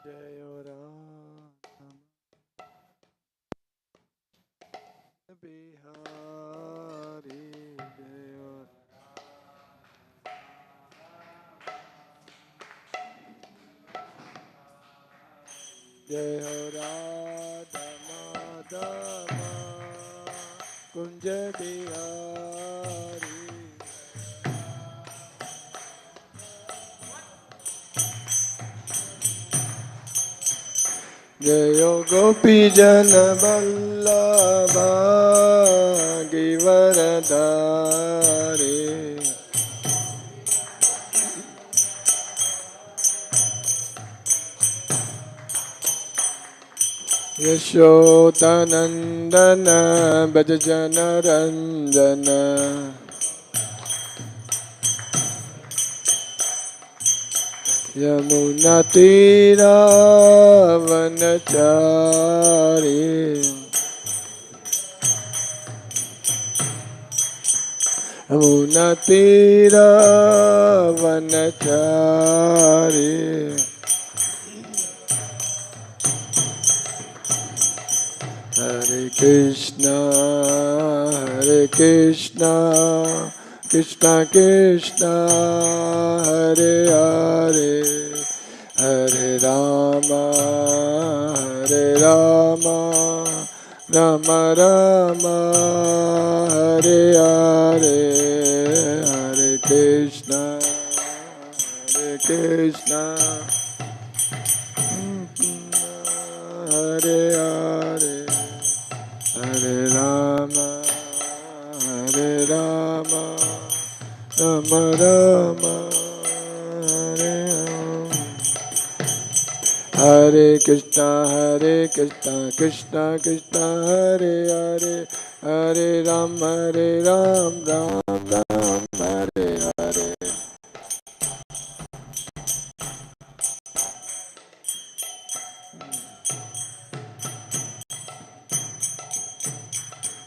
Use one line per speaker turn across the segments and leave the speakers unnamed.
Jaya Rama Bihari Jaya Radha Madhava Kunja Bihari Jaya Gopi Jana Vallabha Givaradari Yashodanandana Bhajana Ranjana Yamuna Tira Vanachari Yamuna Tira Vanachari Hare Krishna Krishna Krishna Hare Hare Hare Rama Rama Rama Hare Hare Hare Krishna Hare Hare Hare Rama Rama Rama Hare Hare Krishna Krishna Krishna Hare Hare Hare Ram Ram Ram Hare Hare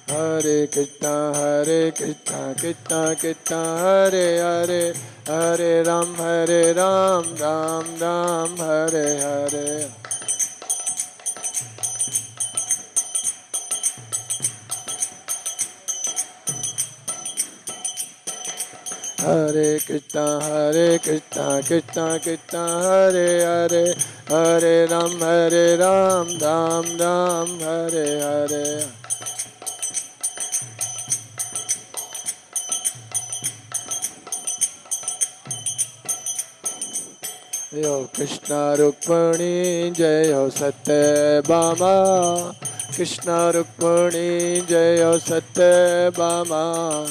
Hare Krishna Krishna Krishna Hare Hare Hare Ram Ram Ram Hare Hare Hare Krishna Krishna Krishna Hare Hare Hare Ram Ram Ram Hare Hare Yo Krishna Rukmani Jayo Satyabhama Krishna Rukmani Jayo Satyabhama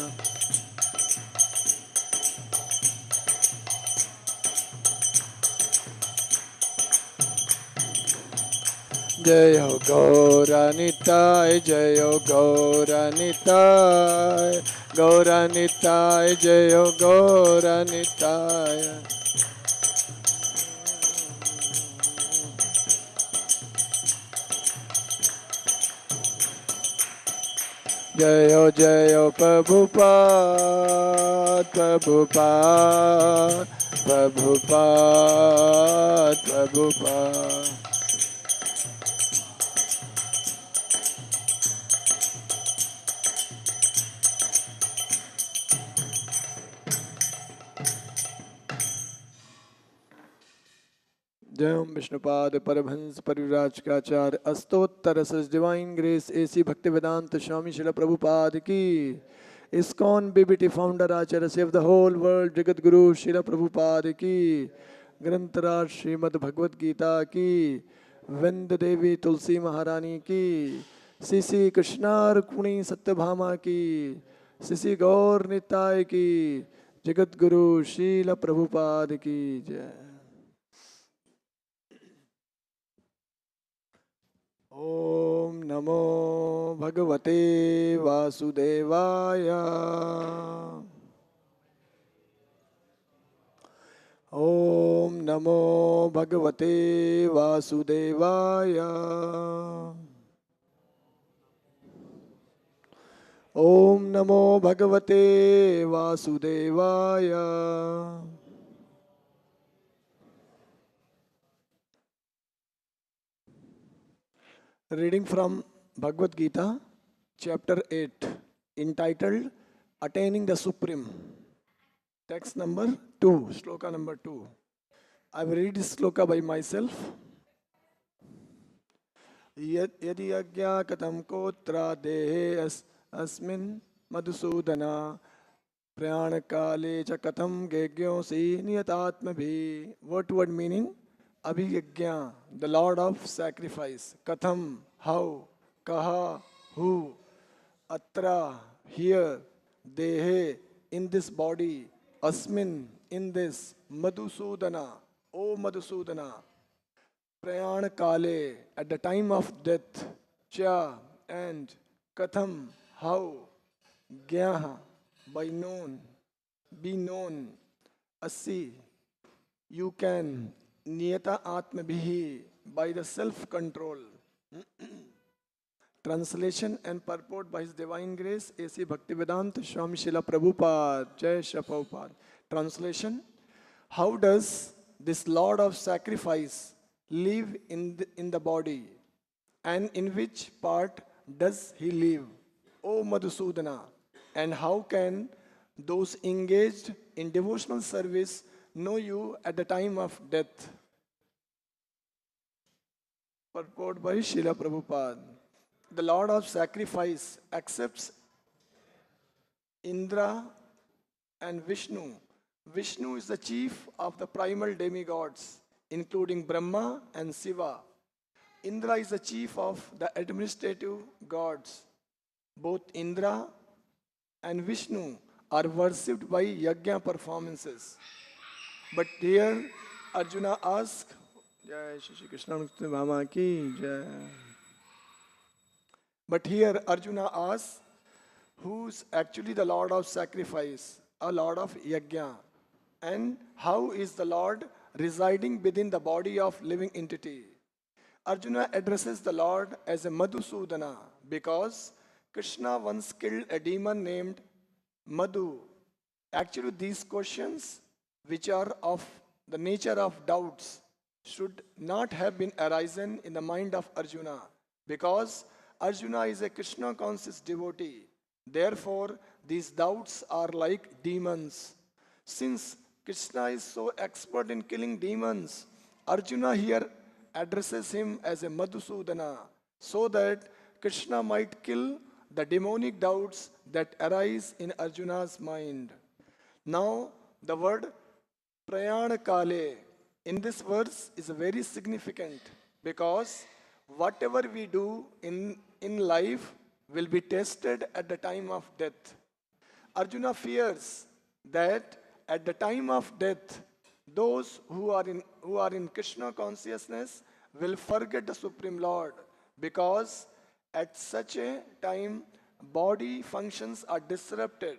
Jayo Gauranitai Jayo Gauranitai Gauranitai Jayo Gauranitai Jayo Jayo Prabhupada Prabhupada Prabhupada Prabhupada Jai Vishnupada Parabhans Parivrajkacharya Astottara Sas Divine Grace AC Bhaktivedanta Swami Srila Prabhupada ki ISKCON BBT Founder Acharya Save the Whole World Jagat Guru Srila Prabhupada ki Grantaraj Srimad-Bhagavad-Gita ki Vrinda Devi Tulsi Maharani ki Sisi Krishna Rukmini Satyabhama ki Sisi Gaur Nitai ki Jagat Guru Srila Prabhupada ki Jai Om Namo Bhagavate Vasudevaya Om Namo Bhagavate Vasudevaya Om Namo Bhagavate Vasudevaya Reading from Bhagavad Gita, chapter 8, entitled Attaining the Supreme. Text number 2, shloka number 2. I will read this shloka by myself. Yadi agya katam kotra dehe asmin madhusudana prayana kale cha katam gegyosi niyatatma bhi. Word meaning? Abhigagya, the Lord of sacrifice. Katham, how. Kaha, who. Atra, here. Dehe, in this body. Asmin, in this. Madhusudana, O Madhusudana. Prayana kale, at the time of death. Cha, and. Katham, how. Gyaha, by known. Be known. Asi, you can. Niyata Atma Bhihi, by the self-control. Translation and purport by His Divine Grace, A.C. Bhaktivedanta Swami Srila Prabhupada, Jai Shri Prabhupada. Translation: how does this Lord of sacrifice live in the body? And in which part does He live? O Madhusudana, and how can those engaged in devotional service know you at the time of death? Purport by Srila Prabhupada. The Lord of sacrifice accepts Indra and Vishnu. Vishnu is the chief of the primal demigods, including Brahma and Shiva. Indra is the chief of the administrative gods. Both Indra and Vishnu are worshipped by yajna performances. But here Arjuna asks, Jai Shri Krishna Mama ki Jai. But here Arjuna asks, who's actually the Lord of sacrifice, a Lord of yajna? And how is the Lord residing within the body of living entity? Arjuna addresses the Lord as a Madhusudana because Krishna once killed a demon named Madhu. Actually, these questions, which are of the nature of doubts, should not have been arisen in the mind of Arjuna, because Arjuna is a Krishna conscious devotee. Therefore, these doubts are like demons. Since Krishna is so expert in killing demons, Arjuna here addresses him as a Madhusudana, so that Krishna might kill the demonic doubts that arise in Arjuna's mind. Now, the word Prayana Kale in this verse is very significant, because whatever we do in life will be tested at the time of death. Arjuna fears that at the time of death, those who are in Krishna consciousness will forget the Supreme Lord, because at such a time body functions are disrupted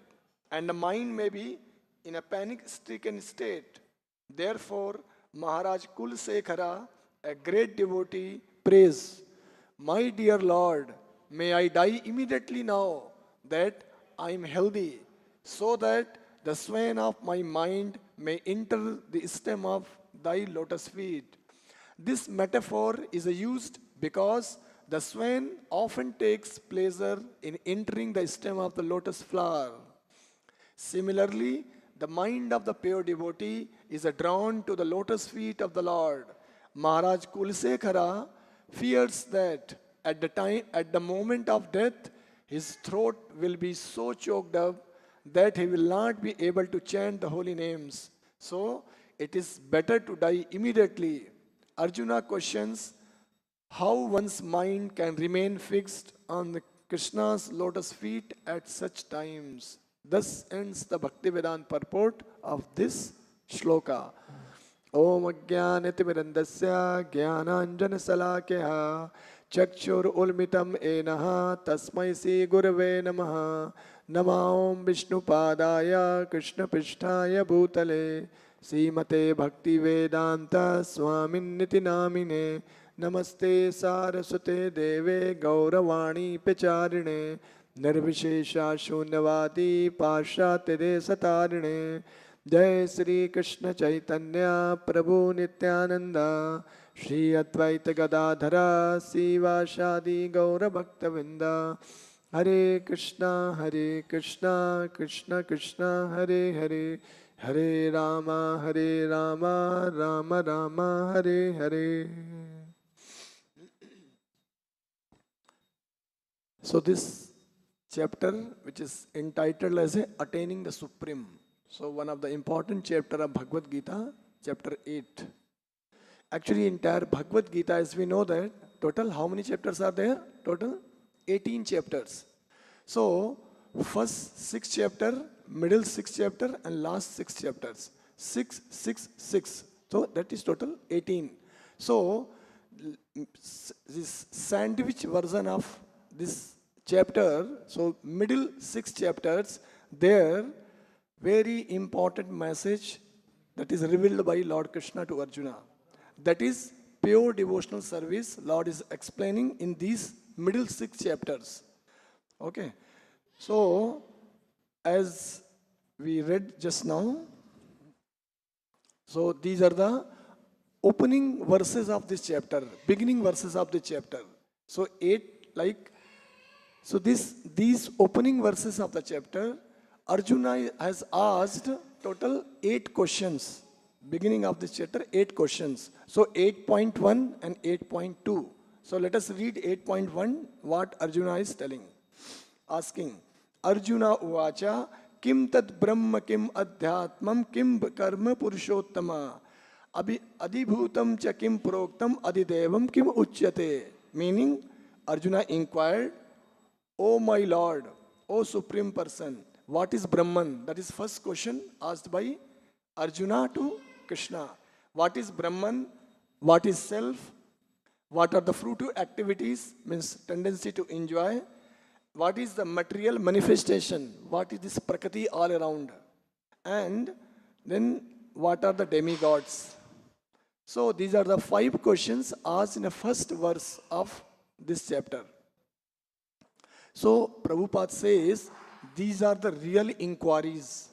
and the mind may be in a panic-stricken state. Therefore, Maharaj Kulsekhara, a great devotee, prays, my dear Lord, may I die immediately now that I am healthy, so that the swain of my mind may enter the stem of thy lotus feet. This metaphor is used because the swain often takes pleasure in entering the stem of the lotus flower. Similarly, the mind of the pure devotee is drawn to the lotus feet of the Lord. Maharaj Kulsekhara fears that at the moment of death, his throat will be so choked up that he will not be able to chant the holy names. So, it is better to die immediately. Arjuna questions how one's mind can remain fixed on the Krishna's lotus feet at such times. Thus ends the Bhaktivedanta purport of this shloka. Om Ajnanatimirandasya Jnananjana Salakya Chakshur Ulmitam Enaha Tasmai Sri Gurave Namaha Namah Vishnu Padaya Krishna Pishtaya Bhutale Srimate Bhaktivedanta Swamin Niti Namine Namaste Saraswate Deve Gauravani Pecharine Nirvishesha Shunyavadi Pashatide Satarine Jai Sri Krishna Chaitanya Prabhu Nityananda Shri Advaita Gadadhara Sivasadi Gaura Bhakta Vinda. Hare Krishna, Krishna Krishna, Hare Hare, Hare Rama, Rama Rama, Hare Hare. So this chapter, which is entitled as Attaining the Supreme. So one of the important chapter of Bhagavad Gita, chapter 8. Actually, entire Bhagavad Gita, as we know that, total how many chapters are there? Total 18 chapters. So, first 6 chapter, middle 6 chapter and last 6 chapters. 6, 6, 6. So, that is total 18. So, this sandwich version of this chapter, so middle 6 chapters, there very important message that is revealed by Lord Krishna to Arjuna. That is pure devotional service Lord is explaining in these middle 6 chapters. Okay. So, as we read just now, so these are the opening verses of this chapter, beginning verses of the chapter. So, these opening verses of the chapter, Arjuna has asked total 8 questions. Beginning of this chapter, 8 questions. So 8.1 and 8.2. So let us read 8.1, what Arjuna is telling. Asking, Arjuna uvacha, kim tad brahma kim adhyatmam kim karma purushottama adibhutam cha kim proktam adidevam kim uchyate. Meaning, Arjuna inquired, O my Lord, O Supreme Person, what is Brahman? That is first question asked by Arjuna to Krishna. What is Brahman? What is self? What are the fruitive activities? Means tendency to enjoy. What is the material manifestation? What is this Prakriti all around? And then what are the demigods? So these are the 5 questions asked in the first verse of this chapter. So Prabhupada says these are the real inquiries.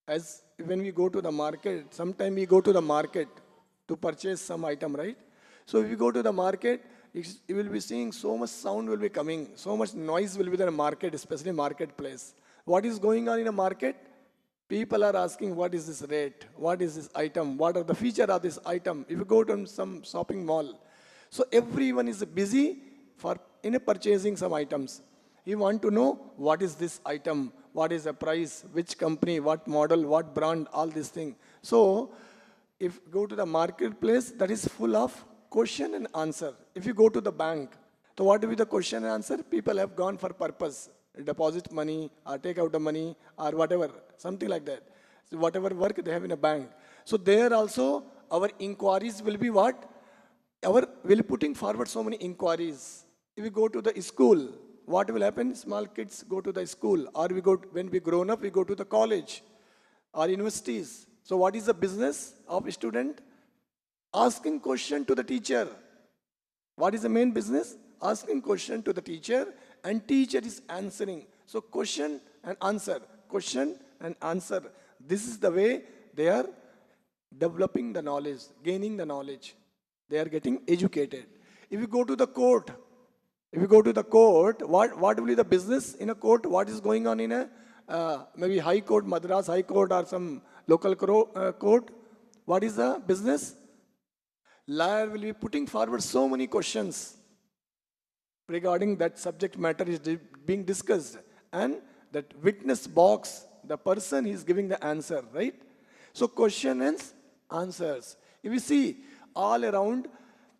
As when we go to the market, sometimes we go to the market to purchase some item, right? So if you go to the market, you will be seeing so much sound will be coming, so much noise will be there in the market, especially marketplace. What is going on in a market? People are asking, what is this rate? What is this item? What are the features of this item? If you go to some shopping mall, so everyone is busy in purchasing some items. You want to know what is this item, what is the price, which company, what model, what brand, all these things. So, if you go to the marketplace, that is full of question and answer. If you go to the bank, so what will be the question and answer? People have gone for purpose, deposit money or take out the money or whatever, something like that. So whatever work they have in a bank. So there also our inquiries will be what? We'll be putting forward so many inquiries. If we go to the school, what will happen? Small kids go to the school, or when we grown up, we go to the college or universities. So what is the business of a student? Asking question to the teacher. What is the main business? Asking question to the teacher, and teacher is answering. So question and answer, question and answer. This is the way they are developing the knowledge, gaining the knowledge. They are getting educated. If you go to the court, what will be the business in a court? What is going on in a maybe High Court, Madras High Court, or some local court? What is the business? Lawyer will be putting forward so many questions regarding that subject matter is being discussed, and that witness box, the person is giving the answer, right? So question and answers. If you see all around,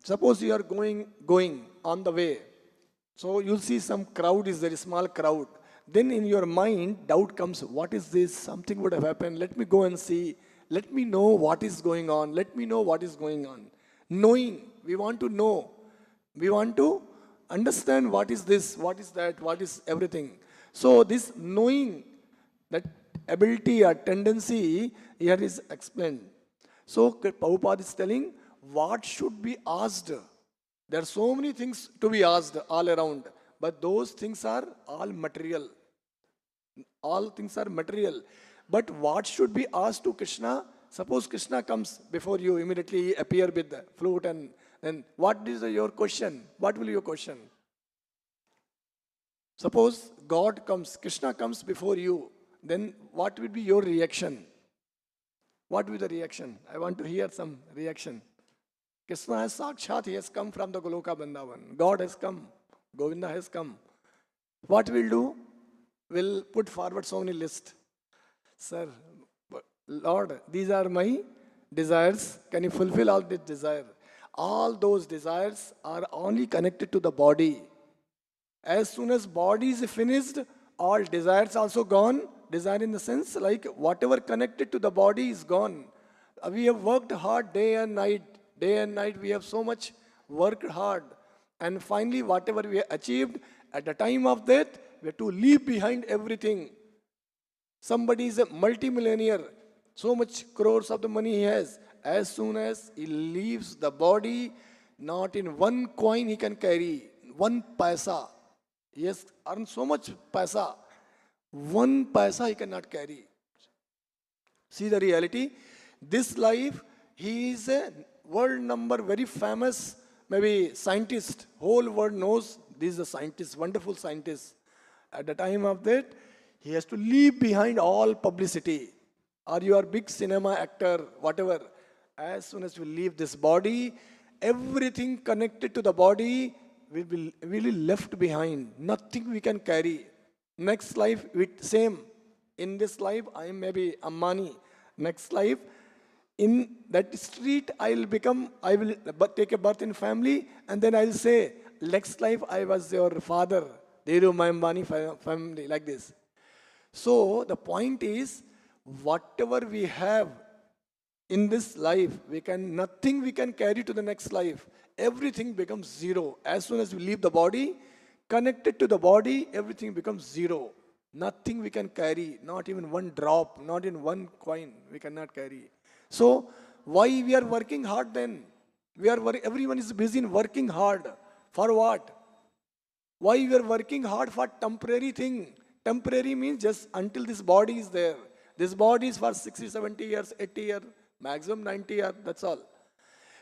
suppose you are going on the way. So you'll see some crowd is there, small crowd. Then in your mind, doubt comes, what is this? Something would have happened. Let me go and see. Let me know what is going on. Let me know what is going on. Knowing, we want to know. We want to understand what is this, what is that, what is everything. So this knowing, that ability or tendency here is explained. So Prabhupada is telling what should be asked. There are so many things to be asked all around, but those things are all material. All things are material. But what should be asked to Krishna? Suppose Krishna comes before you, immediately appear with the flute, and then what is your question? What will your question? Suppose God comes, Krishna comes before you, then what will be your reaction? What will be the reaction? I want to hear some reaction. Krishna has Sakshat, he has come from the Goloka Vrindavan. God has come, Govinda has come. What we'll do? We'll put forward so many lists. Sir, Lord, these are my desires. Can you fulfill all this desire? All those desires are only connected to the body. As soon as body is finished, all desires also gone. Desire in the sense like whatever connected to the body is gone. We have worked hard day and night. Day and night we have so much worked hard. And finally whatever we have achieved, at the time of death, we have to leave behind everything. Somebody is a multimillionaire. So much crores of the money he has. As soon as he leaves the body, not in one coin he can carry. One paisa. He has earned so much paisa. One paisa he cannot carry. See the reality. This life, he is a world number very famous, maybe scientist. Whole world knows this is a scientist, wonderful scientist. At the time of that, he has to leave behind all publicity. Or you are big cinema actor, whatever. As soon as we leave this body, everything connected to the body will be left behind. Nothing we can carry. Next life, with same. In this life, I am maybe Ambani. Next life, in that street, I will take a birth in family, and then I will say, next life, I was your father. Deru my Ambani family, like this. So, the point is, whatever we have in this life, nothing we can carry to the next life. Everything becomes zero. As soon as we leave the body, connected to the body, everything becomes zero. Nothing we can carry, not even one drop, not in one coin, we cannot carry. So, why we are working hard then? Everyone is busy in working hard. For what? Why we are working hard for temporary thing? Temporary means just until this body is there. This body is for 60, 70 years, 80 years, maximum 90 years, that's all.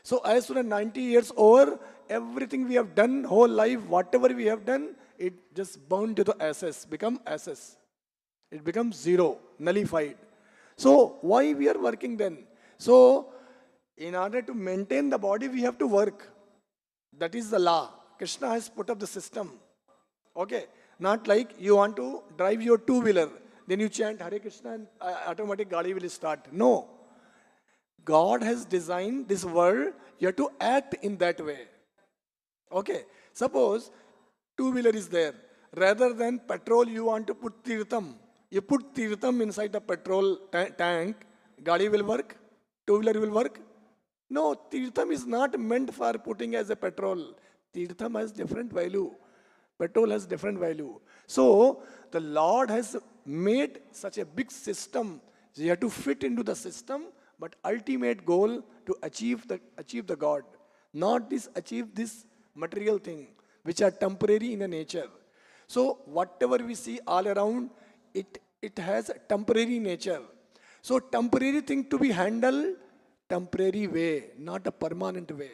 So as soon as 90 years over, everything we have done, whole life, whatever we have done, it just burned to the ashes, become ashes. It becomes zero, nullified. So why we are working then? So in order to maintain the body, we have to work. That is the law. Krishna has put up the system. Okay? Not like you want to drive your two-wheeler, then you chant Hare Krishna and automatic gadi will start. No. God has designed this world, you have to act in that way. Okay. Suppose two-wheeler is there. Rather than petrol, you want to put tirtham. You put tirtham inside the petrol tank, gadi will work, two-wheeler will work. No, tirtham is not meant for putting as a petrol. Tirtham has different value. Petrol has different value. So, the Lord has made such a big system. So you have to fit into the system, but ultimate goal to achieve the God. Not achieve this material thing, which are temporary in a nature. So, whatever we see all around, it has a temporary nature. So, temporary thing to be handled, temporary way, not a permanent way.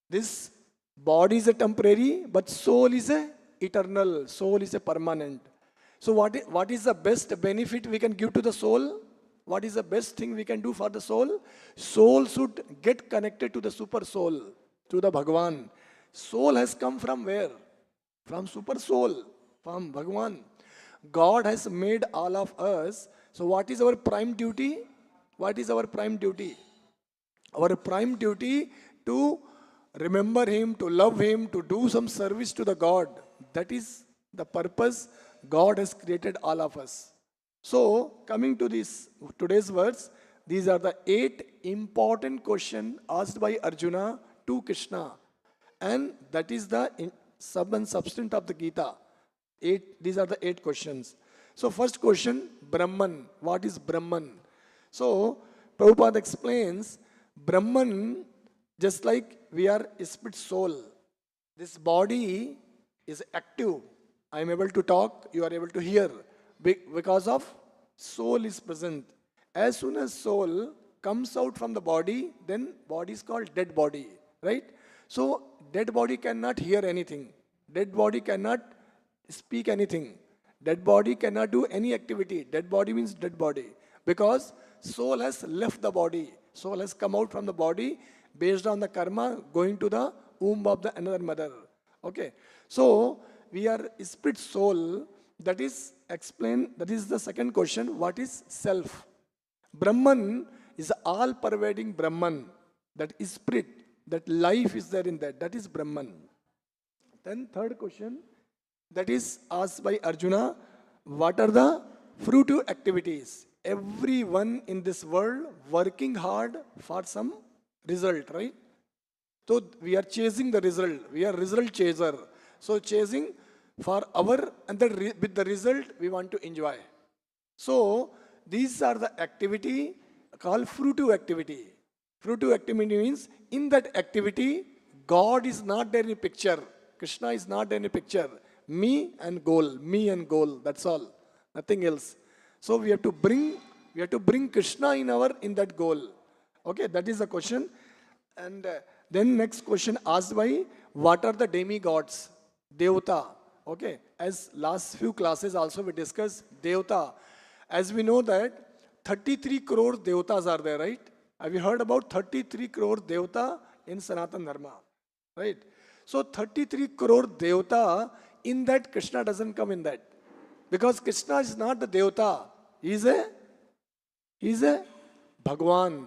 This body is a temporary, but soul is a eternal. Soul is a permanent. So what is the best benefit we can give to the soul? What is the best thing we can do for the soul? Soul should get connected to the super soul, to the Bhagavan. Soul has come from where? From super soul, from Bhagavan. God has made all of us. So what is our prime duty? What is our prime duty? Our prime duty to remember Him, to love Him, to do some service to the God. That is the purpose God has created all of us. So, coming to today's words, these are the 8 important questions asked by Arjuna to Krishna. And that is the sub and substance of the Gita. These are the 8 questions. So, first question, Brahman. What is Brahman? So, Prabhupada explains, Brahman, just like we are a split soul, this body is active. I am able to talk, you are able to hear, because of soul is present. as soon as soul comes out from the body, then body is called dead body, right? So dead body cannot hear anything. Dead body cannot speak anything. Dead body cannot do any activity. Dead body means dead body. Because soul has left the body. Soul has come out from the body based on the karma going to the womb of the another mother. Okay. So we are split soul. That is explained. That is the second question. What is self? Brahman is all pervading Brahman. That is spirit. That life is there in that. That is Brahman. Then third question. That is asked by Arjuna, what are the fruitive activities? Everyone in this world working hard for some result, right? So we are chasing the result. We are result chaser. So chasing for our, and with the result we want to enjoy. So these are the activity called fruitive activity. Fruitive activity means in that activity, God is not there in picture. Krishna is not there in picture. Me and goal, that's all, nothing else. So we have to bring Krishna in that goal. Okay, that is the question. And then next question asked by, what are the demigods? Devta. Okay, as last few classes also we discussed Devta. As we know that 33 crore Devtas are there, right? Have you heard about 33 crore Devta in Sanatan Dharma? Right? So 33 crore Devta, in that Krishna doesn't come in that. Because Krishna is not the Devta. He is a Bhagwan.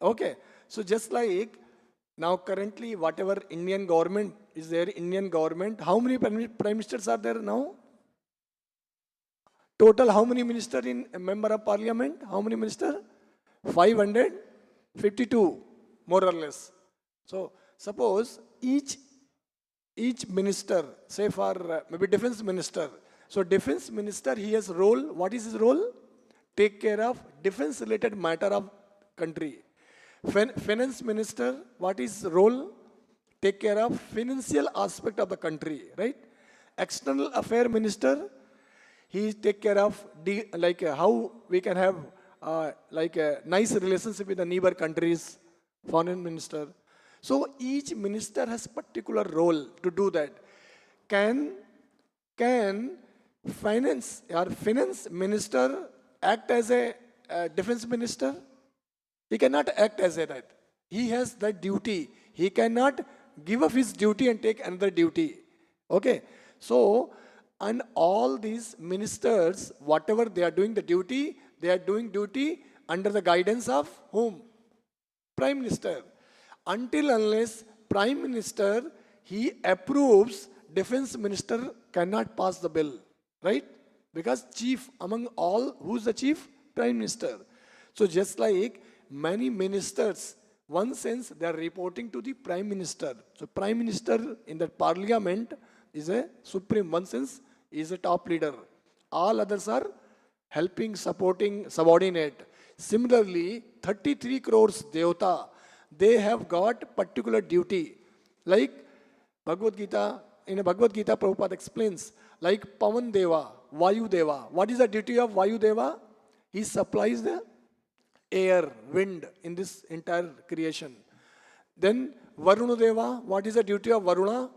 Okay. So just like now currently whatever Indian government is there, Indian government, how many prime ministers are there now? Total how many minister in a member of parliament? How many minister? 552, more or less. So suppose each minister, say for maybe defense minister. So defense minister, he has role. What is his role? Take care of defense related matter of country. Finance minister, what is his role? Take care of financial aspect of the country, right? External affair minister, he take care of how we can have a nice relationship with the neighbor countries. Foreign minister. So each minister has particular role to do that. Can finance minister act as a defense minister? He cannot act as that. He has that duty. He cannot give up his duty and take another duty. Okay. So, and all these ministers, whatever they are doing the duty, they are doing duty under the guidance of whom? Prime Minister. Until unless Prime Minister, he approves, Defense Minister cannot pass the bill. Right? Because chief among all, who's the chief? Prime Minister. So just like many ministers, one sense they are reporting to the Prime Minister. So Prime Minister in the parliament is a supreme, one sense is a top leader. All others are helping, supporting, subordinate. Similarly, 33 crores Devta, they have got particular duty. Like Bhagavad-Gita, in a Bhagavad-Gita, Prabhupada explains, like Pavan Deva, Vayu Deva. What is the duty of Vayu Deva? He supplies the air, wind in this entire creation. Then Varuna Deva, what is the duty of Varuna?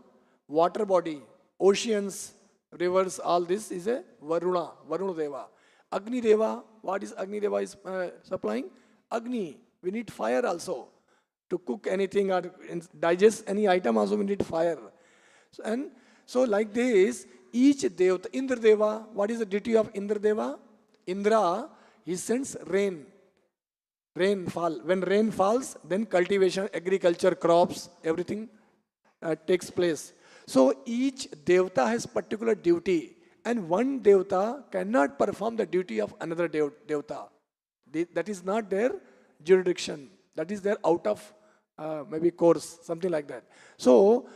Water body, oceans, rivers, all this is a Varuna Deva. Agni Deva, what is Agni Deva is supplying? Agni, we need fire also. To cook anything or digest any item also we need fire. So like this, each Devta, Indra Deva, what is the duty of Indra Deva? Indra, he sends rain. Rainfall. When rain falls, then cultivation, agriculture, crops, everything takes place. So each Devta has particular duty. And one Devta cannot perform the duty of another Devta. That is not their jurisdiction. That is their out of maybe course, something like that. So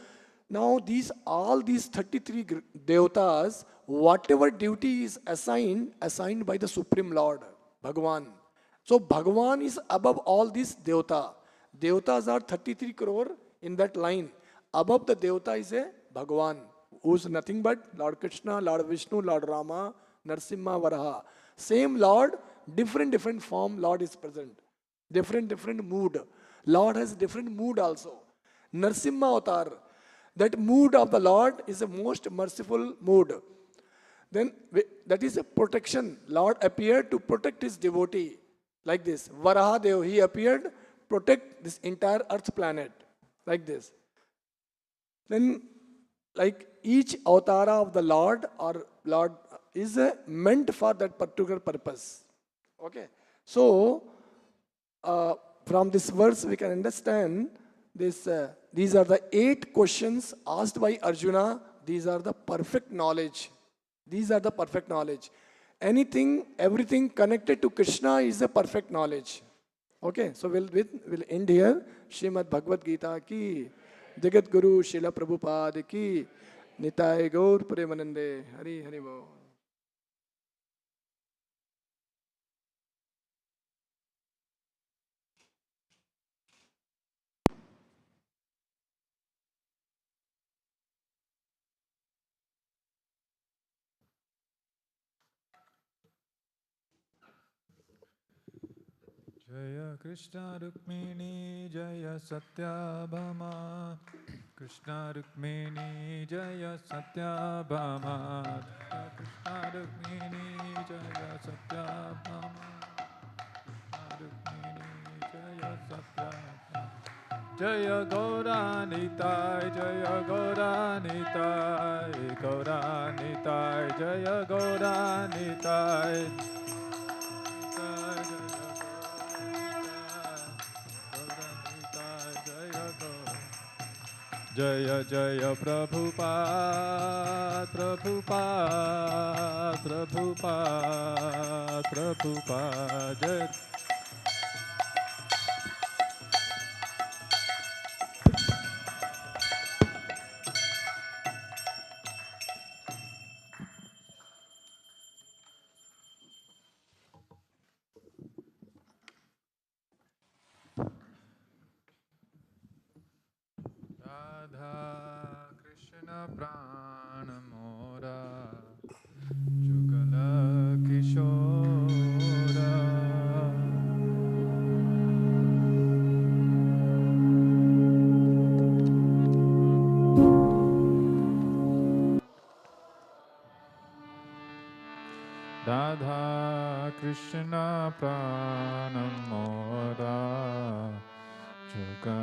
now all these 33 Devtas, whatever duty is assigned by the Supreme Lord, Bhagavan. So Bhagavan is above all these Devta. Devtas are 33 crore in that line. Above the Devta is a Bhagavan, who is nothing but Lord Krishna, Lord Vishnu, Lord Rama, Narsimha, Varaha. Same Lord, different form Lord is present. Different mood. Lord has different mood also. Narsimha avatar. That mood of the Lord is the most merciful mood. Then that is a protection. Lord appeared to protect his devotee. Like this. Varahadev, he appeared protect this entire earth planet. Like this. Then like each avatara of the Lord or Lord is meant for that particular purpose. Okay. So from this verse we can understand this. These are the 8 questions asked by Arjuna. These are the perfect knowledge. These are the perfect knowledge. Anything, everything connected to Krishna is a perfect knowledge. Okay, so we'll end here. Srimad-Bhagavad-Gita ki, Jagat Guru Srila Prabhupada ki, Nitai Gaur Premanande. Hari Hari Bo.
Jaya Krishna Rukmini Jaya Satyabhama Krishna Rukmini Jaya Satyabhama Jaya Krishna Rukmini Jaya Satyabhama Krishna Rukmini Jaya Satyabhama Jaya Gauranitai Jaya Gauranitai Gauranitai Jaya Gauranitai Jaya Jaya Prabhupada, Prabhupada, Prabhupada, Prabhupada, Jaya. Radha Krishna Prana Mora Jugala Kishora Radha Krishna Prana Mora Jugala